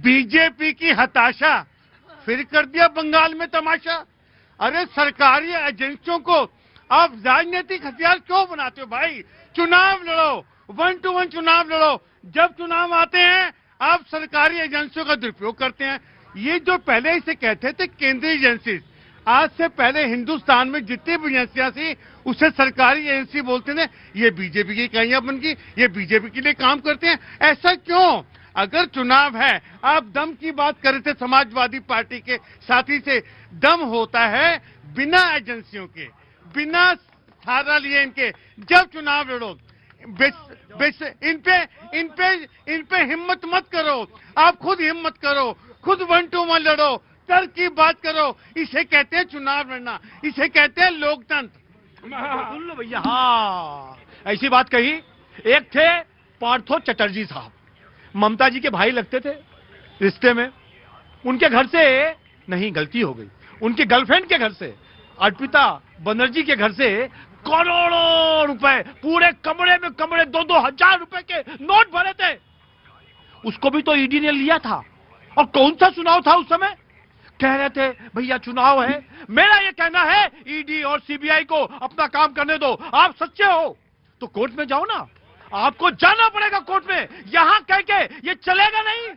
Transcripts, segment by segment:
BJP की हताशा, फिर कर दिया बंगाल में तमाशा। अरे सरकारी एजेंसियों को आप राजनीतिक हथियार क्यों बनाते हो भाई? चुनाव लड़ो, 1 to 1 चुनाव लड़ो। जब चुनाव आते हैं आप सरकारी एजेंसियों का दुरुपयोग करते हैं। ये जो पहले इसे कहते थे केंद्रीय एजेंसी, आज से पहले हिंदुस्तान में जितनी भी एजेंसियां थी उसे सरकारी एजेंसी बोलते थे। ये बीजेपी की इकाइयां बन गई, ये बीजेपी के लिए काम करते हैं। ऐसा क्यों? अगर चुनाव है, आप दम की बात कर रहे थे समाजवादी पार्टी के साथी से, दम होता है बिना एजेंसियों के, बिना सहारा लिए इनके। जब चुनाव लड़ो, इन पे हिम्मत मत करो। आप खुद हिम्मत करो, खुद 1 to 1 लड़ो, तर्क की बात करो। इसे कहते हैं चुनाव लड़ना, इसे कहते हैं लोकतंत्र। सुन लो भैया, हाँ ऐसी बात कही। एक थे पार्थो चटर्जी साहब, ममता जी के भाई लगते थे रिश्ते में। उनके घर से नहीं, गलती हो गई, उनके गर्लफ्रेंड के घर से, अर्पिता बनर्जी के घर से करोड़ों रुपए, पूरे कमरे में कमरे, 2-2 हजार रुपए के नोट भरे थे। उसको भी तो ईडी ने लिया था। और कौन सा चुनाव था उस समय? कह रहे थे भैया चुनाव है। मेरा ये कहना है ईडी और सीबीआई को अपना काम करने दो। आप सच्चे हो तो कोर्ट में जाओ ना, आपको जाना पड़ेगा कोर्ट में। यहां कह के ये चलेगा नहीं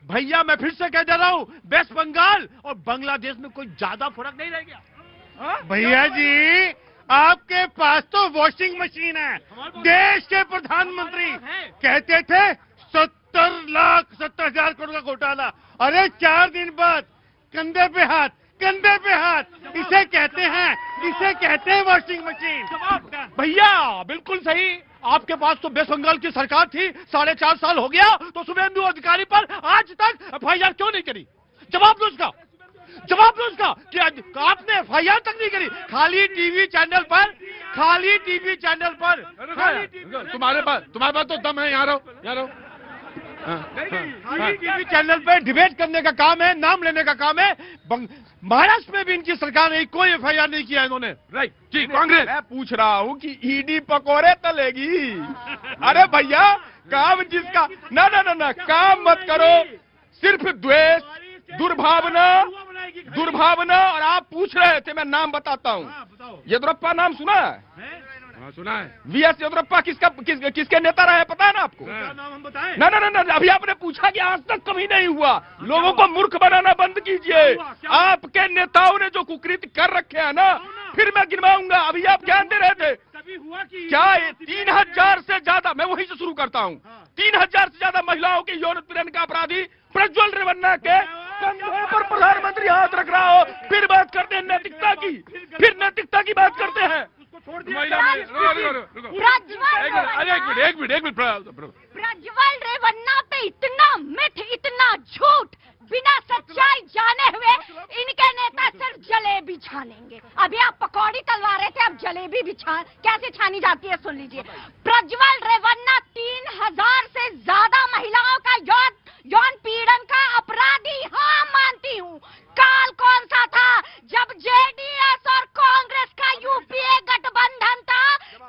भैया। मैं फिर से कह दे रहा हूं, वेस्ट बंगाल और बांग्लादेश में कोई ज्यादा फर्क नहीं रह गया। भैया जी, आपके पास तो वॉशिंग मशीन है। देश के प्रधानमंत्री कहते थे 70,70,000 करोड़ का घोटाला। अरे 4 दिन बाद कंधे पे हाथ, कंधे पे हाथ। इसे कहते हैं वॉशिंग मशीन। भैया बिल्कुल सही। आपके पास तो वेस्ट बंगाल की सरकार थी, 4.5 साल हो गया, तो शुभेंदु अधिकारी पर आज तक एफआईआर क्यों नहीं करी? जवाब दो उसका, जवाब दो उसका कि आपने एफआईआर तक नहीं करी। खाली टीवी चैनल पर, खाली टीवी चैनल पर। तुम्हारे पास तो दम है। यहाँ रहो। खाली टीवी चैनल पर डिबेट करने का काम है, नाम लेने का काम है। महाराष्ट्र में भी इनकी सरकार ने कोई एफआईआर नहीं किया इन्होंने। राइट जी, कांग्रेस। मैं पूछ रहा हूँ कि ईडी पकोड़े तलेगी। अरे भैया, काम जिसका ना काम मत करो। सिर्फ द्वेष, दुर्भावना। और आप पूछ रहे थे, मैं नाम बताता हूँ। येदियुरप्पा नाम सुना है? हाँ सुना है। वीएस येदियुरप्पा किसके नेता रहे पता है ना आपको? नाम हम बताएं? ना, अभी आपने पूछा कि आज तक कभी नहीं हुआ। लोगों को मूर्ख बनाना बंद कीजिए। आपके नेताओं ने जो कुकृत्य कर रखे हैं ना, फिर मैं गिनवाऊंगा। अभी आप ज्ञान दे रहे थे क्या? 3,000 से ज्यादा, मैं वहीं से शुरू करता हूँ। 3,000 से ज्यादा महिलाओं के यौन उत्पीड़न का अपराधी प्रज्वल रेवन्ना के कंधे पर प्रधानमंत्री हाथ रख रहा हो। फिर बात करते हैं नैतिकता की, फिर नैतिकता की बात करते हैं। प्रज्वल रेवन्ना पे इतना मिथ, इतना झूठ, बिना सच्चाई जाने हुए इनके नेता सिर्फ जलेबी छानेंगे। अभी आप पकौड़ी तलवा रहे थे, अब जलेबी भी कैसे छानी जाती है सुन लीजिए। प्रज्वल रेवन्ना 3,000 से ज्यादा महिलाओं का यौन पीड़न का अपराधी। हाँ मानती हूँ। काल कौन सा था? जब जेडीएस और कांग्रेस का यूपीए गठबंधन था,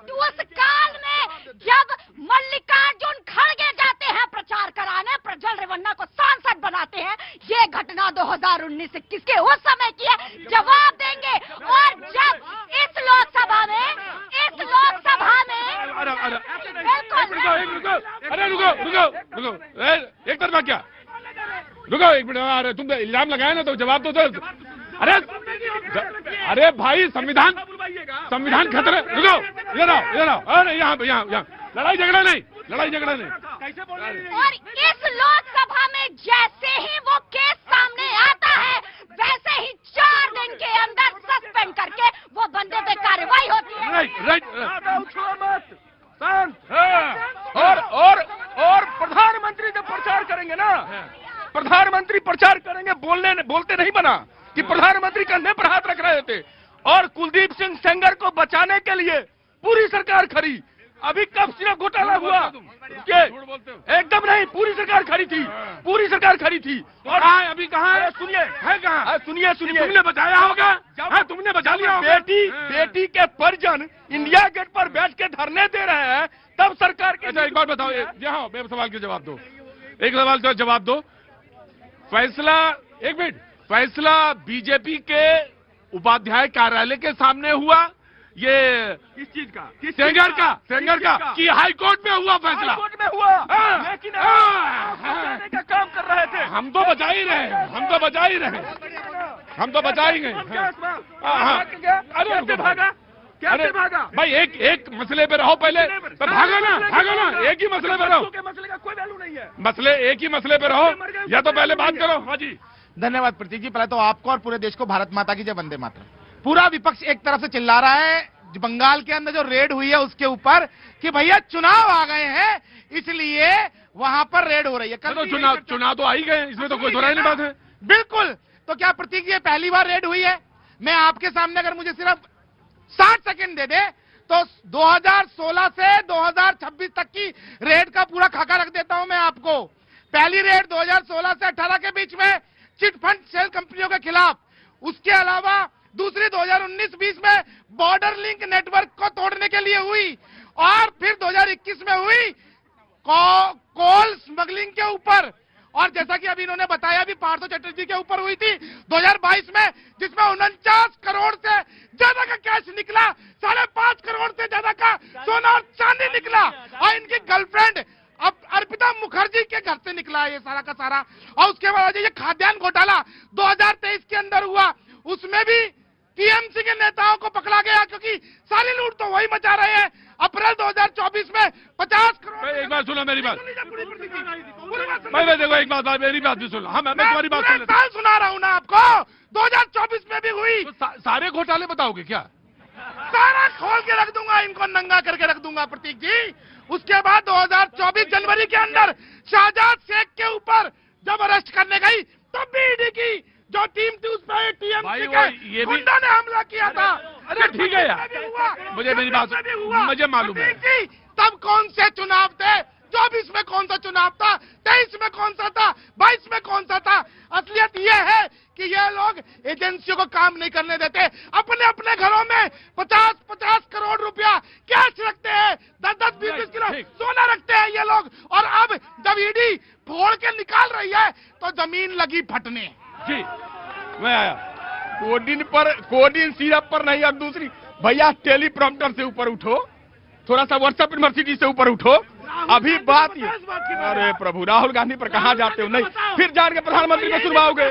तो उस काल में जब मल्लिकार्जुन खड़गे जाते हैं प्रचार कराने, प्रज्वल रेवन्ना को सांसद बनाते हैं। ये घटना 2019-21 के उस समय की है। जवाब देंगे। और जब इस लोकसभा में रुको, एक तरफा क्या? रुको एक मिनट। अरे तुम इल्जाम लगाए ना, तो जवाब दो। अरे भाई, संविधान खतरे। रुको, इधर आओ। अरे यहाँ लड़ाई झगड़ा नहीं। कैसे बोल रहे हैं? और इस लोकसभा में जैसे ही वो केस सामने आता है, वैसे ही 4 दिन के अंदर सस्पेंड करके वो बंदे पे कार्रवाई होती है। राइट। और प्रधानमंत्री जब प्रचार करेंगे ना, प्रधानमंत्री प्रचार करेंगे, बोलते नहीं बना कि प्रधानमंत्री कंधे पर हाथ रख रहे थे। और कुलदीप सिंह सेंगर को बचाने के लिए पूरी सरकार खड़ी। अभी कब सिर्फ घोटाला हुआ? एकदम नहीं, पूरी सरकार खड़ी थी। और अभी कहाँ है? सुनिए। तुमने बचाया होगा। तुमने बचा लिया। बेटी के परिजन इंडिया गेट पर बैठ के धरने दे रहे हैं, तब सरकार के। अच्छा एक बात बताओ, यहाँ सवाल के जवाब दो। एक सवाल का जवाब दो। फैसला, एक मिनट, फैसला बीजेपी के उपाध्याय कार्यालय के सामने हुआ, ये किस चीज का? सेंगर का कि हाई कोर्ट में हुआ फैसला। कोर्ट में हुआ, लेकिन आप बचाने का काम कर रहे थे। हम तो बचा ही रहे, हम तो बचा ही गए। कैसे भागा? कैसे भागा? भाई एक मसले पे रहो पहले, तो भागा ना, एक ही मसले पे रहो। मसले का कोई वैल्यू नहीं है। मसले एक ही मसले पे रहो, या तो पहले बात करो। हाँ जी, धन्यवाद प्रतीक जी। पहले तो आपको और पूरे देश को भारत माता की जय, वंदे मातरम। पूरा विपक्ष एक तरफ से चिल्ला रहा है बंगाल के अंदर जो रेड हुई है उसके ऊपर कि भैया चुनाव आ गए हैं इसलिए वहां पर रेड हो रही है। तो चुनाव तो आ ही गए, इसमें तो कोई दोहराई नहीं बात है। बिल्कुल। तो क्या प्रतीक जी पहली बार रेड हुई है? मैं आपके सामने अगर मुझे सिर्फ 60 सेकंड दे दे तो 2016 से 2026 तक की रेड का पूरा खाका रख देता हूं मैं आपको। पहली रेड 2016 से 18 के बीच में चिटफंड सेल कंपनियों के खिलाफ, उसके अलावा दूसरी 2019-20 में बॉर्डर लिंक नेटवर्क को तोड़ने के लिए हुई, और फिर 2021 में हुई कोल स्मगलिंग के ऊपर, और जैसा कि अभी इन्होंने बताया भी पार्थो चटर्जी के ऊपर हुई थी 2022 में, जिसमें 49 करोड़ से ज्यादा का कैश निकला, 5.5 करोड़ से ज्यादा का सोना और चांदी निकला, और इनकी गर्लफ्रेंड अब अर्पिता मुखर्जी के घर से निकला है ये सारा का सारा। और उसके बाद ये खाद्यान्न घोटाला 2023 के अंदर हुआ, उसमें भी टीएमसी के नेताओं को पकड़ा गया, क्योंकि सारी लूट तो वही मचा रहे हैं। अप्रैल 2024 में 50 करोड़। एक बात सुनो मेरी बात, मैं देखो एक बात, मेरी बात भी सुन लो। हाँ, मैं तुम्हारी बात सुन साल सुना रहा हूं ना आपको। 2024 में भी हुई। तो सारे घोटाले बताओगे क्या? सारा खोल के रख दूंगा, इनको नंगा करके रख दूंगा प्रतीक जी। उसके बाद 2024 जनवरी के अंदर शाहजाद शेख के ऊपर जब अरेस्ट करने गई, तब भी ईडी की जो टीम थी उस पर टीएमसी के गुंडा ने हमला किया था। अरे ठीक है यार, मुझे मेरी बात, मुझे मालूम है। तब कौन से चुनाव थे? 24 में कौन सा चुनाव था? 23 में कौन सा था? 22 में कौन सा था? असलियत यह है कि ये लोग एजेंसियों को काम नहीं करने देते, अपने अपने घरों में 50-50 करोड़ रुपया कैश रखते हैं, 10-10, 20-20 किलो सोना रखते हैं ये लोग। और अब जब ईडी फोड़ के निकाल रही है तो जमीन लगी फटने। जी, मैं आया कोडिन सिरप पर नहीं, अब दूसरी भैया टेलीप्रॉम्प्टर से ऊपर उठो, थोड़ा सा व्हाट्सएप यूनिवर्सिटी से ऊपर उठो। अभी बात ये, अरे प्रभु, राहुल गांधी पर कहां जाते हो? नहीं, फिर जान के प्रधानमंत्री को सुनवाओगे,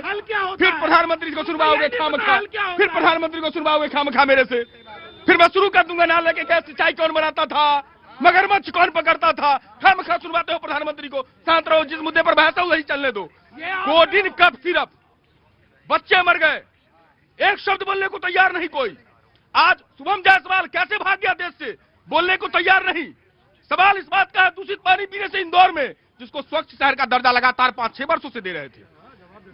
फिर प्रधानमंत्री को सुनवाओगे खामखा, फिर प्रधानमंत्री को सुनवाओगे खामखा मेरे से। फिर मैं शुरू कर दूंगा नाले के गैस सिंचाई कौन बनाता था, मगरमच्छ कौन पकड़ता था, खामखा सुनवाते हो प्रधानमंत्री को। शांत रहो, जिस मुद्दे पर बहस है वही चलने दो। कोडिन कप सिरप, बच्चे मर गए, एक शब्द बोलने को तैयार नहीं कोई। आज शुभम जायसवाल कैसे भाग गया देश से, बोलने को तैयार नहीं। सवाल इस बात का है, दूषित पानी पीने से इंदौर में, जिसको स्वच्छ शहर का दर्जा लगातार 5-6 वर्षों से दे रहे थे,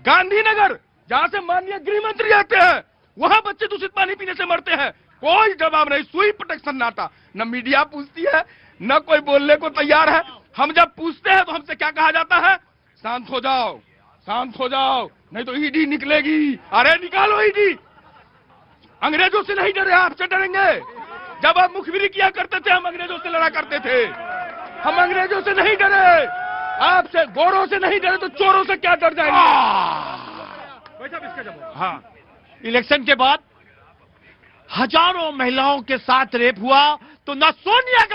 गांधीनगर जहां से माननीय गृह मंत्री आते हैं, वहां बच्चे दूषित पानी पीने से मरते हैं, कोई जवाब नहीं, सुई प्रोटेक्शन नाटा। न मीडिया पूछती है, न कोई बोलने को तैयार है। हम जब पूछते हैं तो हमसे क्या कहा जाता है? शांत हो जाओ, शांत हो जाओ, नहीं तो ईडी निकलेगी। अरे निकालो ईडी। अंग्रेजों से नहीं डरे, आपसे डरेंगे। जब आप मुखबिरी किया करते थे, हम अंग्रेजों से लड़ा करते थे। हम अंग्रेजों से नहीं डरे, आपसे, गोरों से नहीं डरे, तो चोरों से क्या डर जाएंगे? हाँ, इलेक्शन के बाद हजारों महिलाओं के साथ रेप हुआ तो न सोनिया गांधी